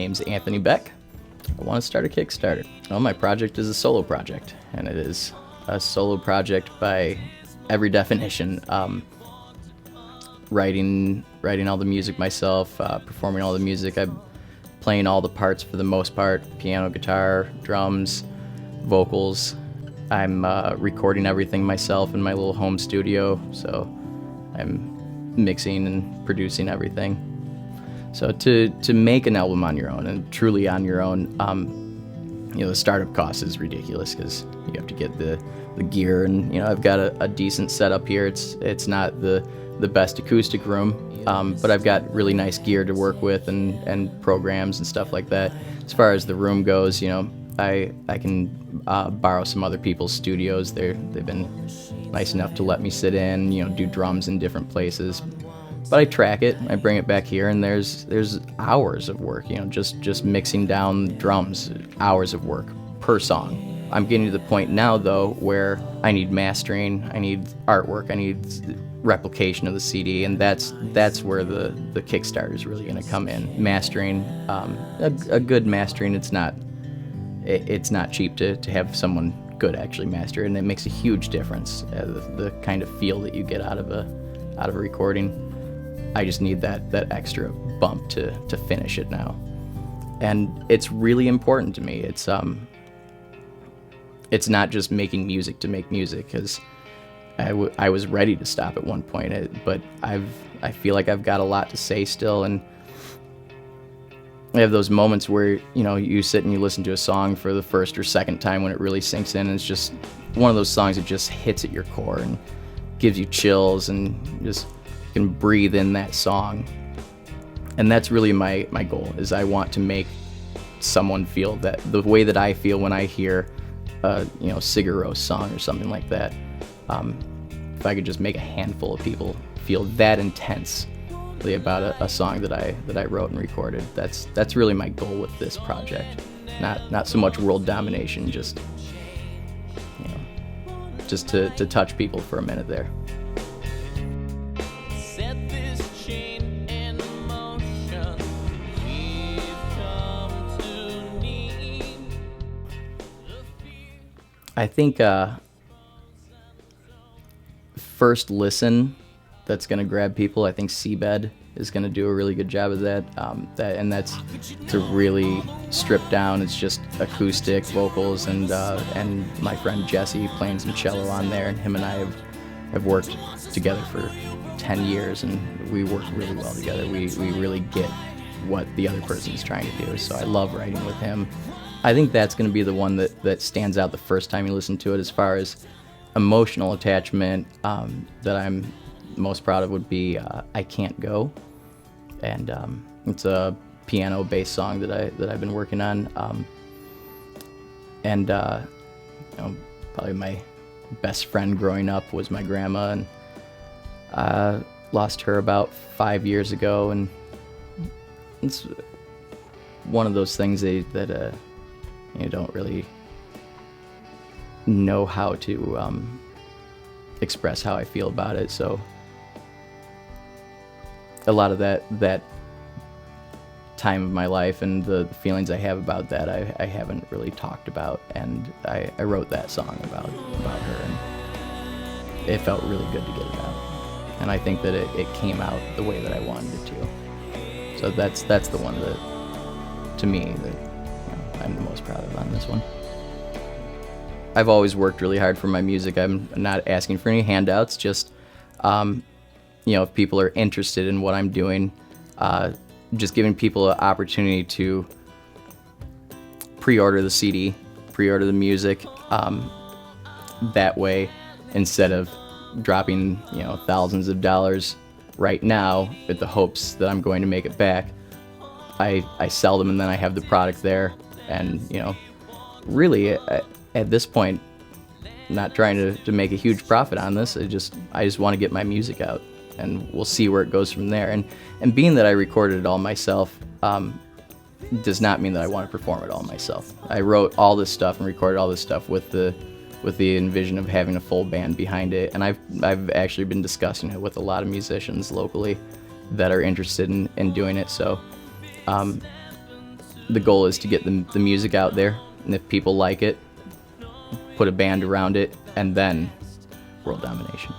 name's Anthony Beck. I want to start a Kickstarter. Well, my project is a solo project, and it is a solo project by every definition. Writing all the music myself, performing all the music. I'm playing all the parts for the most part: piano, guitar, drums, vocals. I'm recording everything myself in my little home studio, so I'm mixing and producing everything. So to make an album on your own, and truly on your own, the startup cost is ridiculous because you have to get the gear, and I've got a decent setup here. It's not the best acoustic room, but I've got really nice gear to work with and programs and stuff like that. As far as the room goes, I can borrow some other people's studios. They've been nice enough to let me sit in, do drums in different places. But I track it, I bring it back here, and there's hours of work, just mixing down drums, hours of work per song. I'm getting to the point now, though, where I need mastering, I need artwork, I need replication of the CD, and that's where the Kickstarter is really going to come in. Mastering, a good mastering, it's not cheap to have someone good actually master it, and it makes a huge difference, the kind of feel that you get out of a recording. I just need that extra bump to finish it now. And it's really important to me. It's not just making music to make music, because I was ready to stop at one point, but I feel like I've got a lot to say still, and I have those moments where you sit and you listen to a song for the first or second time when it really sinks in, and it's just one of those songs that just hits at your core and gives you chills, and just can breathe in that song. And that's really my goal, is I want to make someone feel that the way that I feel when I hear a Sigur Rós song or something like that. If I could just make a handful of people feel that intensely about a song that I wrote and recorded, that's really my goal with this project. Not so much world domination, just to touch people for a minute there. I think first listen that's going to grab people. I think Seabed is going to do a really good job of that. That's to really strip down. It's just acoustic vocals and my friend Jesse playing some cello on there. And him and I have worked together for 10 years, and we work really well together. We really get what the other person's trying to do. So I love writing with him. I think that's going to be the one that stands out the first time you listen to it. As far as emotional attachment, that I'm most proud of would be I Can't Go. And it's a piano-based song that I've been working on. Probably my best friend growing up was my grandma, and I lost her about 5 years ago. And it's one of those things that you don't really know how to express how I feel about it. So a lot of that time of my life and the feelings I have about that, I haven't really talked about, and I wrote that song about her, and it felt really good to get it out. And I think that it came out the way that I wanted it to. So that's the one that, to me, that I'm the most proud of on this one. I've always worked really hard for my music. I'm not asking for any handouts, just if people are interested in what I'm doing, just giving people an opportunity to pre-order the CD, pre-order the music, that way, instead of dropping thousands of dollars right now with the hopes that I'm going to make it back, I sell them, and then I have the product there. And really at this point, I'm not trying to make a huge profit on this. I just want to get my music out, and we'll see where it goes from there. And being that I recorded it all myself, does not mean that I want to perform it all myself. I wrote all this stuff and recorded all this stuff with the envision of having a full band behind it. And I've actually been discussing it with a lot of musicians locally that are interested in doing it. So the goal is to get the music out there, and if people like it, put a band around it, and then world domination.